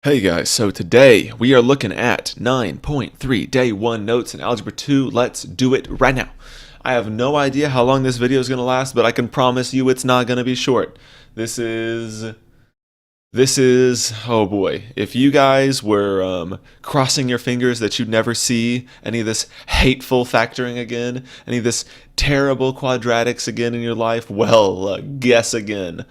Hey guys, so today we are looking at 9.3 Day 1 Notes in Algebra 2. Let's do it right now. I have no idea how long this video is going to last, but I can promise you it's not going to be short. This is, oh boy, if you guys were crossing your fingers that you'd never see any of this hateful factoring again, any of this terrible quadratics again in your life, well, guess again.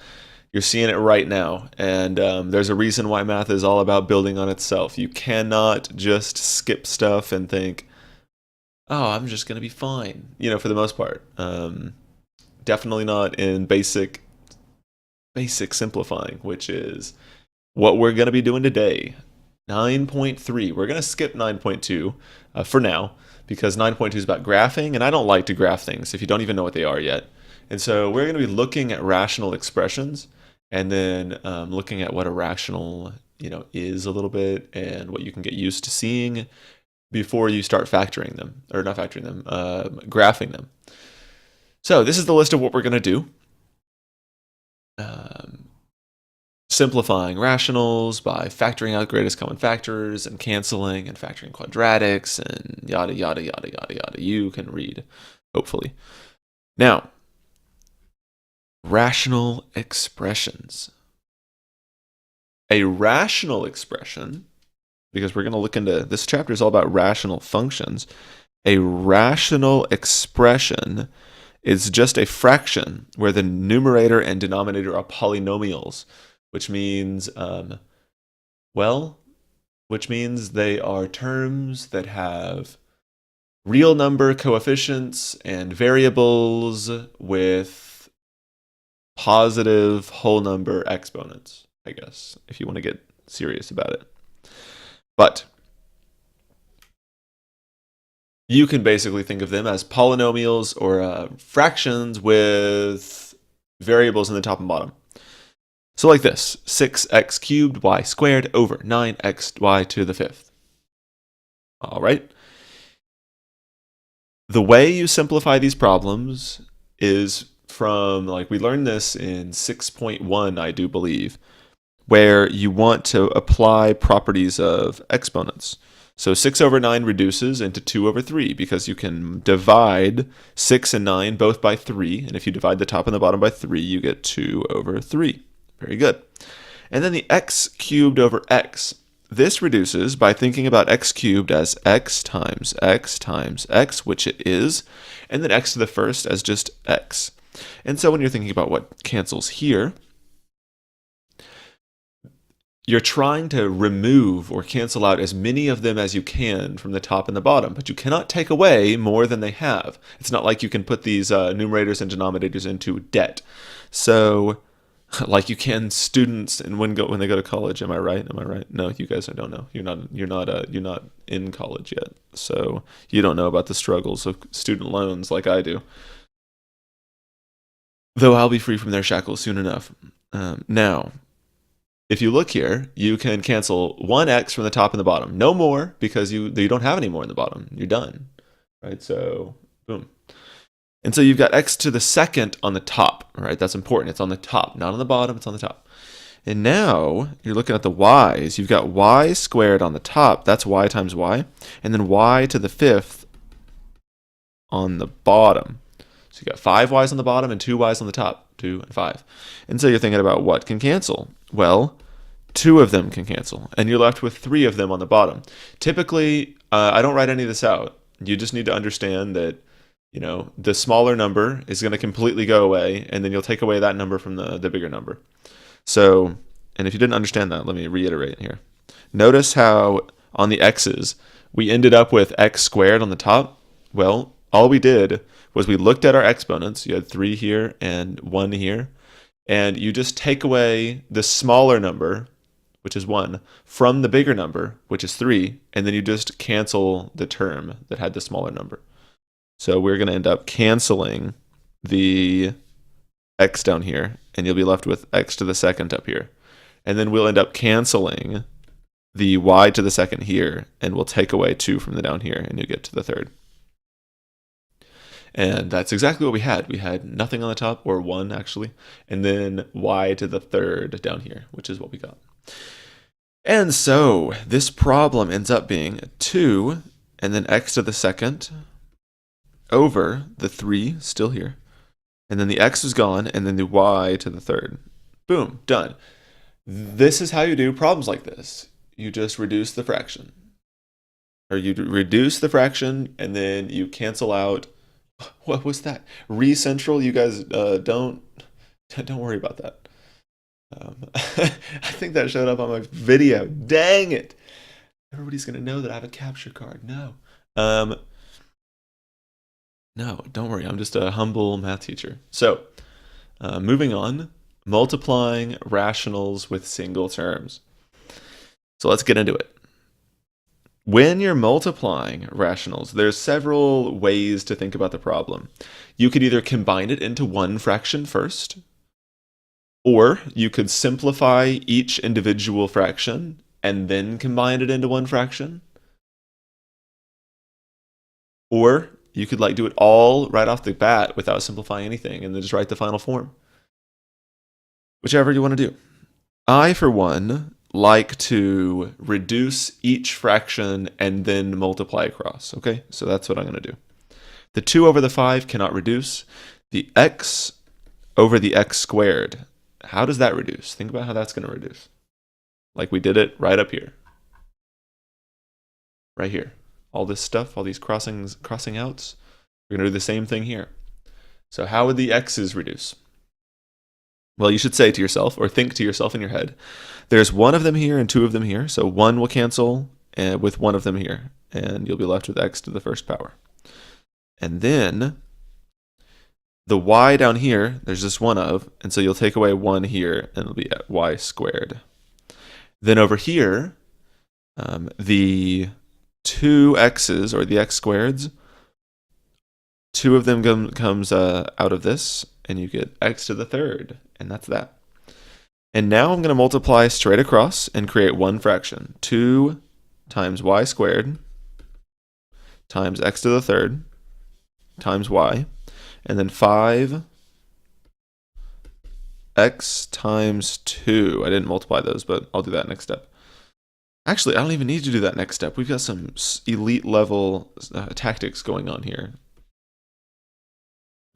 You're seeing it right now, and there's a reason why math is all about building on itself. You cannot just skip stuff and think, "Oh, I'm just gonna be fine." For the most part, definitely not in basic simplifying, which is what we're gonna be doing today. 9.3. We're gonna skip 9.2 for now because 9.2 is about graphing, and I don't like to graph things if you don't even know what they are yet. And so we're going to be looking at rational expressions and then looking at what a rational is a little bit and what you can get used to seeing before you start factoring them, or not factoring them, graphing them. So this is the list of what we're going to do. Simplifying rationals by factoring out greatest common factors and canceling and factoring quadratics and yada yada yada yada yada. You can read, hopefully. Now, rational expressions. A rational expression, because we're going to look into this chapter is all about rational functions. A rational expression is just a fraction where the numerator and denominator are polynomials, which means, they are terms that have real number coefficients and variables with positive whole number exponents, I guess, if you want to get serious about it. But you can basically think of them as polynomials or fractions with variables in the top and bottom. So like this, 6x cubed y squared over 9xy to the fifth. All right. The way you simplify these problems is from, we learned this in 6.1, I do believe, where you want to apply properties of exponents. So 6 over 9 reduces into 2 over 3 because you can divide 6 and 9 both by 3. And if you divide the top and the bottom by 3, you get 2 over 3. Very good. And then the x cubed over x. This reduces by thinking about x cubed as x times x times x, which it is, and then x to the first as just x. And so when you're thinking about what cancels here, you're trying to remove or cancel out as many of them as you can from the top and the bottom, but you cannot take away more than they have. It's not like you can put these numerators and denominators into debt. So, like you can students and when they go to college, am I right? No, you guys don't know. You're not in college yet, so you don't know about the struggles of student loans like I do. Though I'll be free from their shackles soon enough. Now, if you look here, you can cancel 1x from the top and the bottom. No more, because you don't have any more in the bottom. You're done. Right? So, boom. And so you've got x to the second on the top. Right? That's important. It's on the top, not on the bottom. It's on the top. And now you're looking at the y's. You've got y squared on the top. That's y times y. And then y to the fifth on the bottom. So you got 5 y's on the bottom and 2 y's on the top, 2 and 5. And so you're thinking about what can cancel. Well, 2 of them can cancel, and you're left with 3 of them on the bottom. Typically, I don't write any of this out. You just need to understand that, the smaller number is going to completely go away, and then you'll take away that number from the bigger number. So, and if you didn't understand that, let me reiterate here. Notice how on the x's, we ended up with x squared on the top. Well, all we did was we looked at our exponents. You had 3 here and 1 here. And you just take away the smaller number, which is 1, from the bigger number, which is 3, and then you just cancel the term that had the smaller number. So we're going to end up canceling the x down here, and you'll be left with x to the second up here. And then we'll end up canceling the y to the second here, and we'll take away 2 from the down here, and you get to the third. And that's exactly what we had. We had nothing on the top, or 1 actually, and then y to the third down here, which is what we got. And so this problem ends up being 2 and then x to the second over the 3 still here. And then the x is gone and then the y to the third. Boom, done. This is how you do problems like this. You just reduce the fraction. Or you reduce the fraction and then you cancel out. What was that? Recentral, you guys don't worry about that. I think that showed up on my video. Dang it. Everybody's going to know that I have a capture card. No. No, don't worry. I'm just a humble math teacher. So, moving on. Multiplying rationals with single terms. So let's get into it. When you're multiplying rationals, there's several ways to think about the problem. You could either combine it into one fraction first, or you could simplify each individual fraction and then combine it into one fraction. Or you could do it all right off the bat without simplifying anything and then just write the final form. Whichever you want to do. I, for one, like to reduce each fraction and then multiply across, okay? So that's what I'm going to do. The 2 over the 5 cannot reduce. The x over the x squared, how does that reduce? Think about how that's going to reduce. Like we did it right up here. Right here. All this stuff, all these crossing outs, we're going to do the same thing here. So how would the x's reduce? Well, you should say to yourself, or think to yourself in your head, there's 1 of them here and 2 of them here, so 1 will cancel with 1 of them here, and you'll be left with x to the first power. And then the y down here, there's just 1 of, and so you'll take away 1 here, and it'll be at y squared. Then over here, the 2 x's, or the x squareds, 2 of them comes out of this, and you get x to the third, and that's that. And now I'm going to multiply straight across and create one fraction. 2 times y squared times x to the third times y, and then 5 x times 2. I didn't multiply those, but I'll do that next step. Actually, I don't even need to do that next step. We've got some elite level tactics going on here.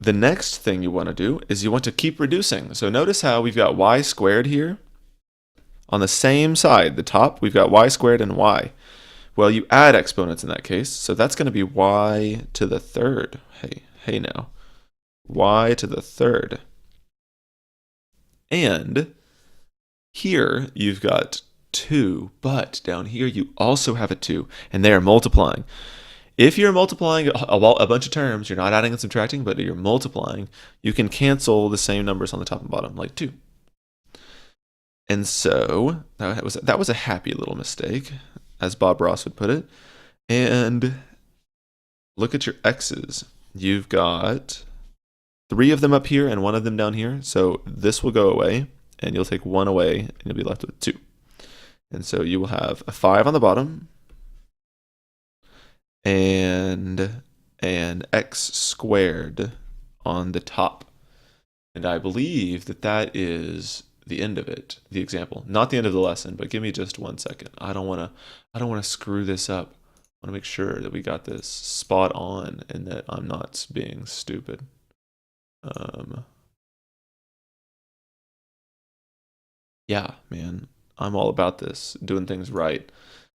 The next thing you want to do is you want to keep reducing. So notice how we've got y squared here. On the same side, the top, we've got y squared and y. Well, you add exponents in that case, so that's going to be y to the third. Hey now. Y to the third. And here you've got 2, but down here you also have a 2, and they are multiplying. If you're multiplying a bunch of terms, you're not adding and subtracting, but you're multiplying, you can cancel the same numbers on the top and bottom, like 2. And so that was a happy little mistake, as Bob Ross would put it. And look at your x's. You've got 3 of them up here and 1 of them down here. So this will go away, and you'll take 1 away, and you'll be left with 2. And so you will have a 5 on the bottom, and an x squared on the top. And I believe that is the end of it, the example. Not the end of the lesson, but give me just 1 second. I don't want to screw this up. I want to make sure that we got this spot on and that I'm not being stupid. Yeah, man. I'm all about this, doing things right.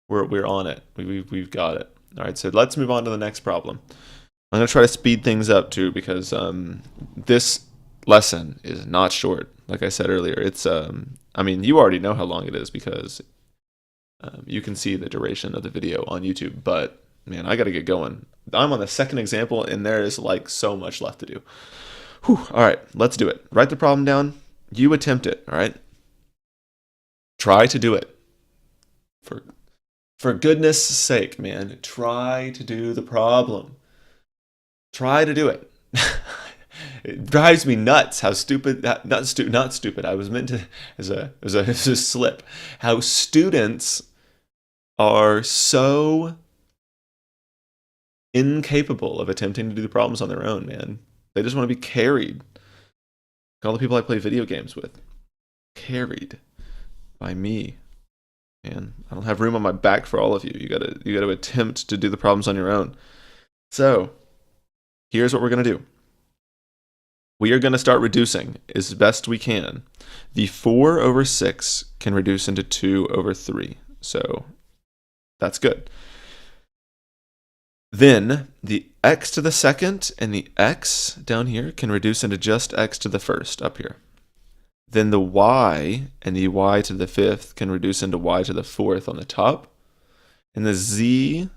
We're on it. We've got it. All right, so let's move on to the next problem. I'm going to try to speed things up too, because this lesson is not short. Like I said earlier, it's I mean, you already know how long it is because you can see the duration of the video on YouTube, but man, I got to get going. I'm on the second example and there is like so much left to do. Whew. All right, let's do it. Write the problem down. You attempt it, all right? Try to do it. For goodness sake, man, try to do the problem. Try to do it. It drives me nuts how stupid, not stupid. I was meant to, as a slip. How students are so incapable of attempting to do the problems on their own, man. They just want to be carried. All the people I play video games with, carried by me. And I don't have room on my back for all of you. You gotta attempt to do the problems on your own. So here's what we're gonna do. We are gonna start reducing as best we can. The 4 over 6 can reduce into 2 over 3. So that's good. Then the x to the second and the x down here can reduce into just x to the first up here. Then the y and the y to the fifth can reduce into y to the fourth on the top. And the z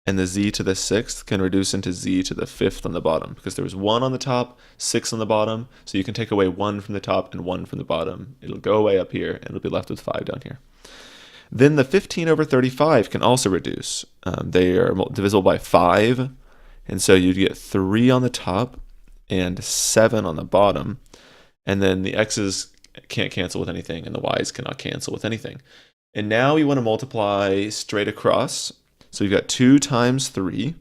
and the z to the sixth can reduce into z to the fifth on the bottom, because there was 1 on the top, 6 on the bottom, so you can take away 1 from the top and 1 from the bottom. It'll go away up here, and it'll be left with 5 down here. Then the 15 over 35 can also reduce. They are divisible by 5, and so you'd get 3 on the top and 7 on the bottom. And then the x's can't cancel with anything, and the y's cannot cancel with anything. And now we want to multiply straight across. So we've got 2 times 3,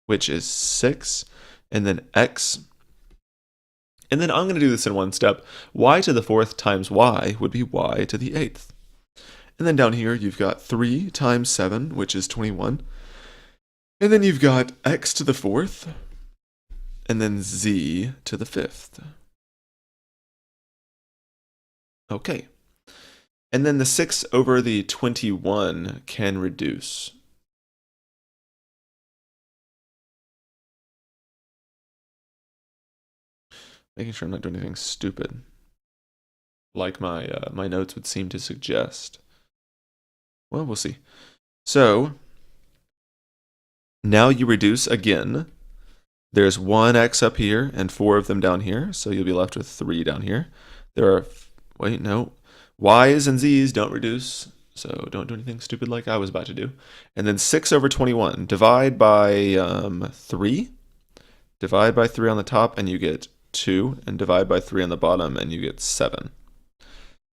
which is 6, and then x. And then I'm going to do this in one step. Y to the fourth times y would be y to the eighth. And then down here, you've got 3 times 7, which is 21. And then you've got x to the fourth, and then z to the fifth. Okay. And then the 6 over the 21 can reduce. Making sure I'm not doing anything stupid, like my notes would seem to suggest. Well, we'll see. So now you reduce again. There's 1x up here and 4 of them down here, so you'll be left with 3 down here. There are, wait, no, y's and z's don't reduce, so don't do anything stupid like I was about to do. And then 6 over 21, divide by 3. Divide by 3 on the top, and you get 2, and divide by 3 on the bottom, and you get 7.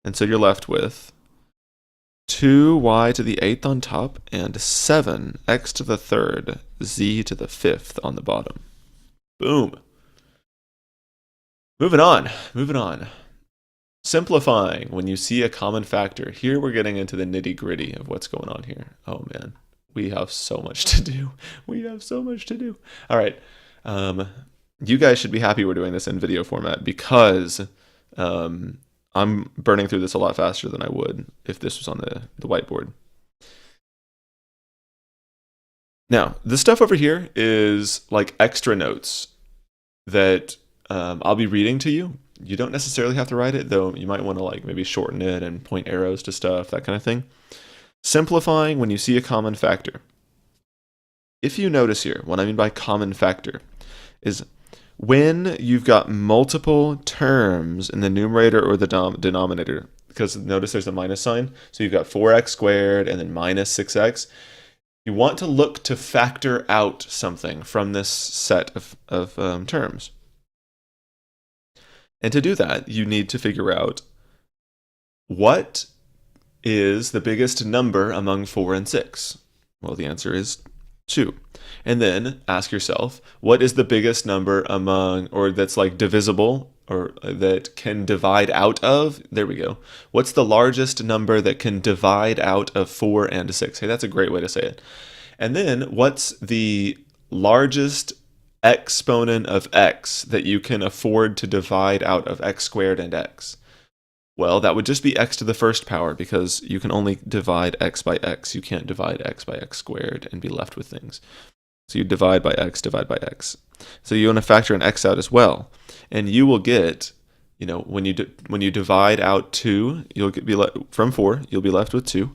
And so you're left with 2y to the 8th on top, and 7x to the 3rd, z to the 5th on the bottom. Boom. Moving on. Simplifying when you see a common factor. Here we're getting into the nitty-gritty of what's going on here. Oh man, we have so much to do. All right. You guys should be happy we're doing this in video format, because I'm burning through this a lot faster than I would if this was on the whiteboard. Now, the stuff over here is like extra notes that I'll be reading to you. You don't necessarily have to write it, though you might want to like maybe shorten it and point arrows to stuff, that kind of thing. Simplifying when you see a common factor. If you notice here, what I mean by common factor is when you've got multiple terms in the numerator or the denominator, because notice there's a minus sign, so you've got 4x squared and then minus 6x. You want to look to factor out something from this set of terms. And to do that, you need to figure out what is the biggest number among 4 and 6. Well, the answer is 2. And then ask yourself, what is the biggest number among, or that's like divisible, or that can divide out of? There we go. What's the largest number that can divide out of 4 and 6? Hey, that's a great way to say it. And then what's the largest exponent of x that you can afford to divide out of x squared and x? Well, that would just be x to the first power, because you can only divide x by x. You can't divide x by x squared and be left with things. So you divide by x, divide by x. So you want to factor an x out as well. And you will get, you know, when you divide out 2, you'll from 4, you'll be left with 2.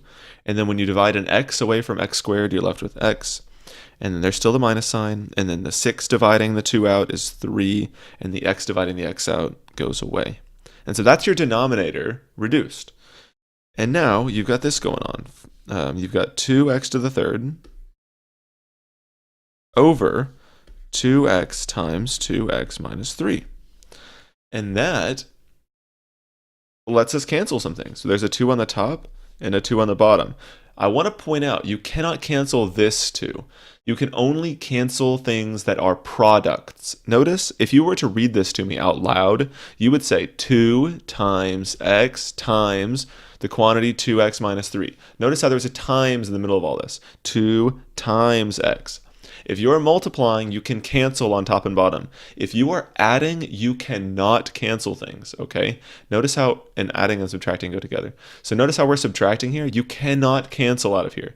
And then when you divide an x away from x squared, you're left with x. And then there's still the minus sign. And then the 6 dividing the 2 out is 3. And the x dividing the x out goes away. And so that's your denominator reduced. And now you've got this going on. You've got 2x to the third over 2x times 2x minus 3. And that lets us cancel some things. So there's a 2 on the top and a 2 on the bottom. I want to point out, you cannot cancel this 2. You can only cancel things that are products. Notice, if you were to read this to me out loud, you would say 2 times x times the quantity 2x minus 3. Notice how there's a times in the middle of all this. 2 times x. If you are multiplying, you can cancel on top and bottom. If you are adding, you cannot cancel things, okay? Notice how adding and subtracting go together. So notice how we're subtracting here. You cannot cancel out of here.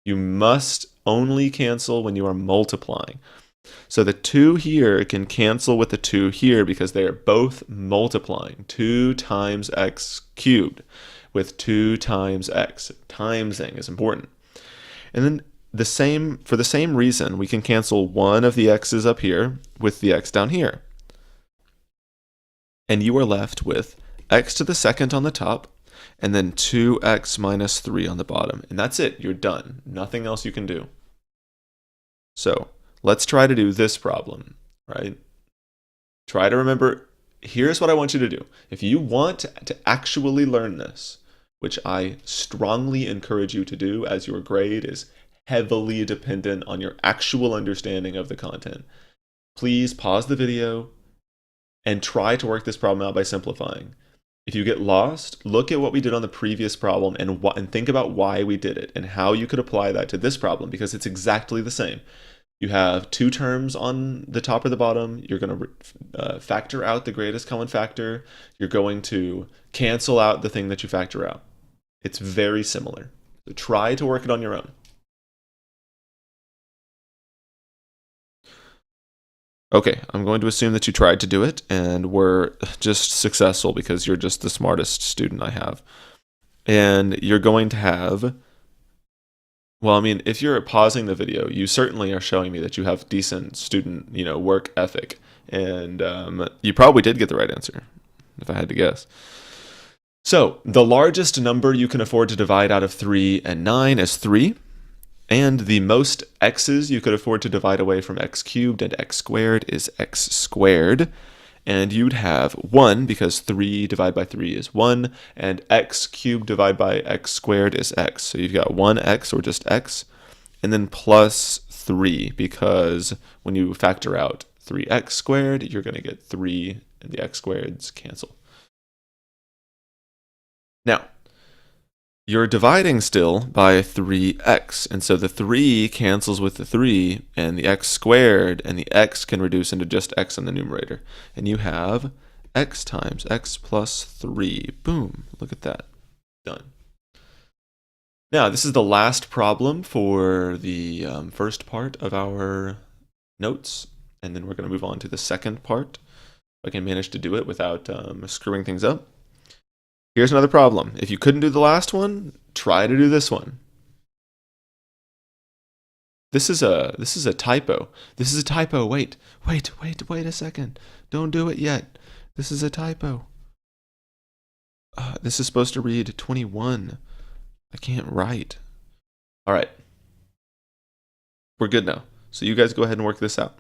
You must only cancel when you are multiplying. So the 2 here can cancel with the 2 here because they are both multiplying. 2 times x cubed with 2 times x. Timesing is important. And then for the same reason, we can cancel one of the x's up here with the x down here. And you are left with x to the second on the top, and then 2x minus 3 on the bottom. And that's it. You're done. Nothing else you can do. So let's try to do this problem, right? Try to remember, here's what I want you to do. If you want to actually learn this, which I strongly encourage you to do as your grade is heavily dependent on your actual understanding of the content, please pause the video and try to work this problem out by simplifying. If you get lost, look at what we did on the previous problem and think about why we did it and how you could apply that to this problem, because it's exactly the same. You have 2 terms on the top or the bottom. You're going to factor out the greatest common factor. You're going to cancel out the thing that you factor out. It's very similar. So try to work it on your own. Okay, I'm going to assume that you tried to do it and were just successful because you're just the smartest student I have. And you're going to have, well, I mean, if you're pausing the video, you certainly are showing me that you have decent student, work ethic. And you probably did get the right answer, if I had to guess. So the largest number you can afford to divide out of 3 and 9 is 3. And the most x's you could afford to divide away from x cubed and x squared is x squared. And you'd have 1, because 3 divided by 3 is 1, and x cubed divided by x squared is x. So you've got 1x, or just x, and then plus 3, because when you factor out 3x squared, you're going to get 3, and the x squareds cancel. Now, you're dividing still by 3x, and so the 3 cancels with the 3, and the x squared and the x can reduce into just x in the numerator. And you have x times x plus 3. Boom, look at that. Done. Now, this is the last problem for the first part of our notes, and then we're going to move on to the second part. If I can manage to do it without screwing things up. Here's another problem. If you couldn't do the last one, try to do this one. This is a typo. This is a typo. Wait a second. Don't do it yet. This is a typo. This is supposed to read 21. I can't write. All right. We're good now. So you guys go ahead and work this out.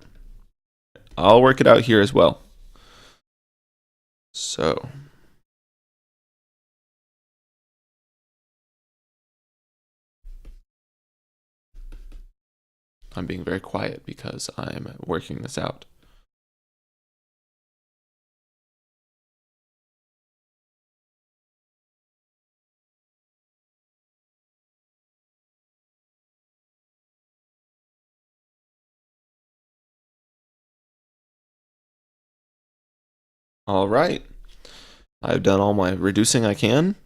I'll work it out here as well. So I'm being very quiet because I'm working this out. All right. I've done all my reducing I can.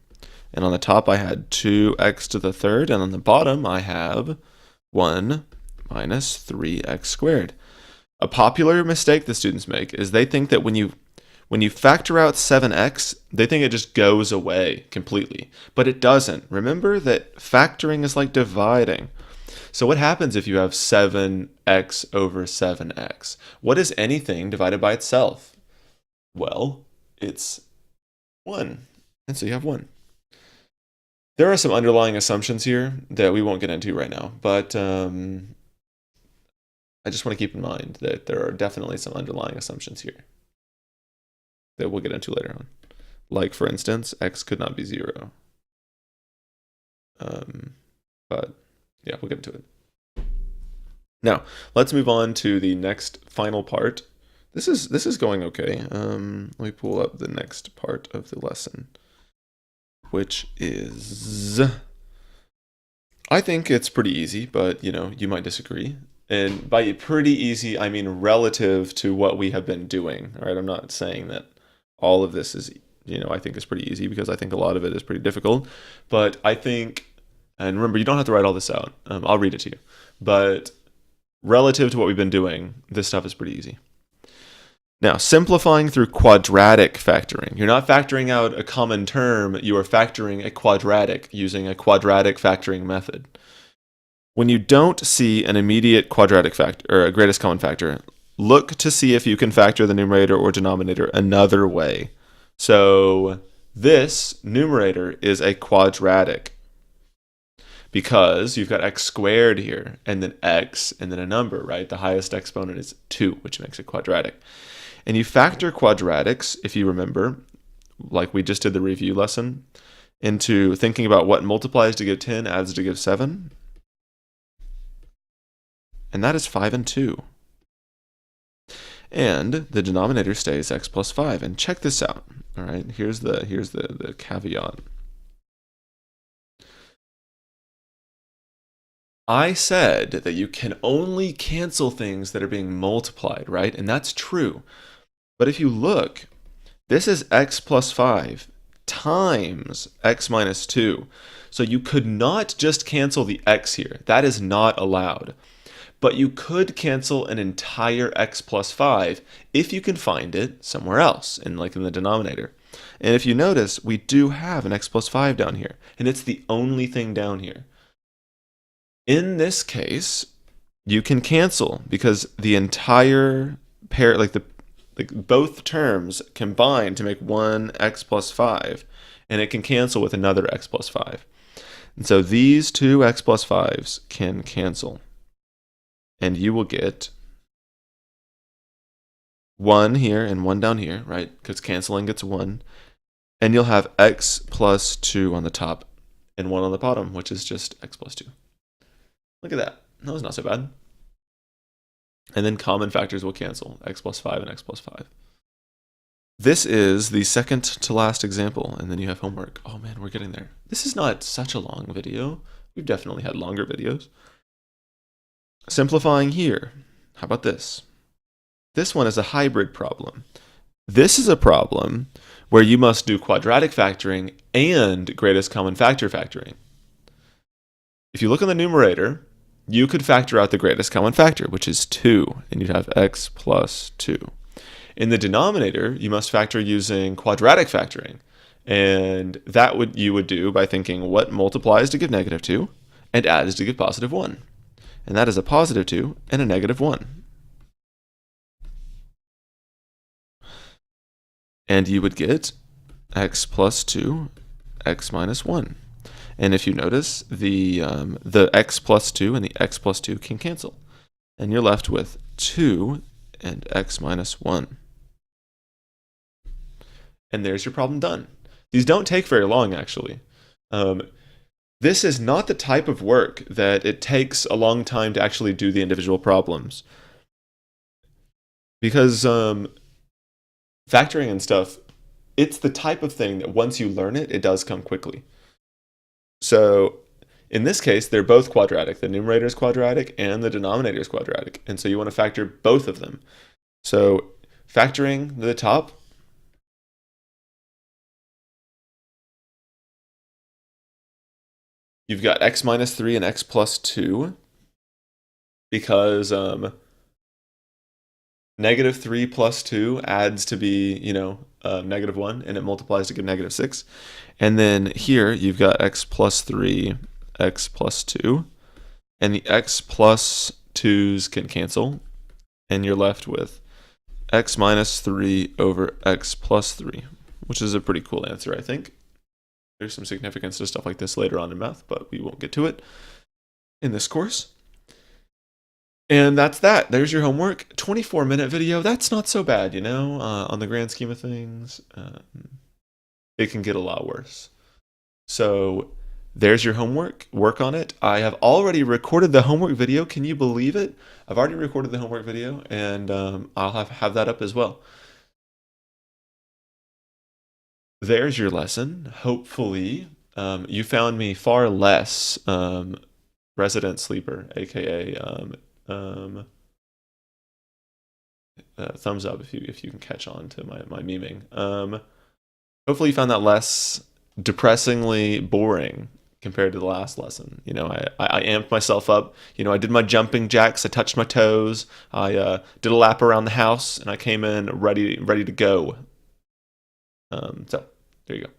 And on the top I had 2x to the third, and on the bottom I have 1 minus 3x squared. A popular mistake the students make is they think that when you factor out 7x, they think it just goes away completely. But it doesn't. Remember that factoring is like dividing. So what happens if you have 7x over 7x? What is anything divided by itself? Well, it's 1. And so you have 1. There are some underlying assumptions here that we won't get into right now, but I just want to keep in mind that there are definitely some underlying assumptions here that we'll get into later on. Like, for instance, x could not be 0. But yeah, we'll get into it. Now, let's move on to the next final part. This is going okay. Let me pull up the next part of the lesson. which is, I think it's pretty easy, but you might disagree. And by pretty easy, I mean relative to what we have been doing, right? I'm not saying that all of this is, I think is pretty easy, because I think a lot of it is pretty difficult. But I think, and remember, you don't have to write all this out. I'll read it to you. But relative to what we've been doing, this stuff is pretty easy. Now, simplifying through quadratic factoring. You're not factoring out a common term, you are factoring a quadratic using a quadratic factoring method. When you don't see an immediate quadratic factor, or a greatest common factor, look to see if you can factor the numerator or denominator another way. So this numerator is a quadratic, because you've got x squared here, and then x, and then a number, right? The highest exponent is 2, which makes it quadratic. And you factor quadratics, if you remember, like we just did the review lesson, into thinking about what multiplies to give 10, adds to give 7. And that is 5 and 2. And the denominator stays x plus 5. And check this out. All right, here's the caveat. I said that you can only cancel things that are being multiplied, right? And that's true. But if you look, this is x plus 5 times x minus 2. So you could not just cancel the x here. That is not allowed. But you could cancel an entire x plus 5 if you can find it somewhere else, in the denominator. And if you notice, we do have an x plus 5 down here, and it's the only thing down here. In this case, you can cancel, because the entire pair, both terms combine to make one x plus 5, and it can cancel with another x plus 5. And so these two x plus 5s can cancel. And you will get 1 here and 1 down here, right? Because canceling gets 1. And you'll have x plus 2 on the top and 1 on the bottom, which is just x plus 2. Look at that. That was not so bad. And then common factors will cancel, x plus 5 and x plus 5. This is the second to last example, and then you have homework. Oh man, we're getting there. This is not such a long video. We've definitely had longer videos. Simplifying here. How about this? This one is a hybrid problem. This is a problem where you must do quadratic factoring and greatest common factor factoring. If you look on the numerator, you could factor out the greatest common factor, which is 2, and you'd have x plus 2. In the denominator, you must factor using quadratic factoring, and that you would do by thinking what multiplies to give negative 2 and adds to give positive 1. And that is a positive 2 and a negative 1. And you would get x plus 2, x minus 1. And if you notice, the x plus 2 and the x plus 2 can cancel. And you're left with 2 and x minus 1. And there's your problem done. These don't take very long, actually. This is not the type of work that it takes a long time to actually do the individual problems. Because factoring and stuff, it's the type of thing that once you learn it, it does come quickly. So in this case, they're both quadratic. The numerator is quadratic and the denominator is quadratic. And so you want to factor both of them. So factoring the top, you've got x minus 3 and x plus 2, because negative 3 plus 2 adds to be, negative 1, and it multiplies to give negative 6. And then here you've got x plus 3, x plus 2, and the x plus 2's can cancel, and you're left with x minus 3 over x plus 3, which is a pretty cool answer, I think. There's some significance to stuff like this later on in math, but we won't get to it in this course. And that's that. There's your homework. 24-minute video. That's not so bad, on the grand scheme of things. It can get a lot worse. So there's your homework. Work on it. I have already recorded the homework video. Can you believe it? I've already recorded the homework video, and I'll have that up as well. there's your lesson. Hopefully, you found me far less resident sleeper, aka um, thumbs up if you can catch on to my memeing. Hopefully, you found that less depressingly boring compared to the last lesson. I amped myself up. I did my jumping jacks. I touched my toes. I did a lap around the house, and I came in ready to go. So there you go.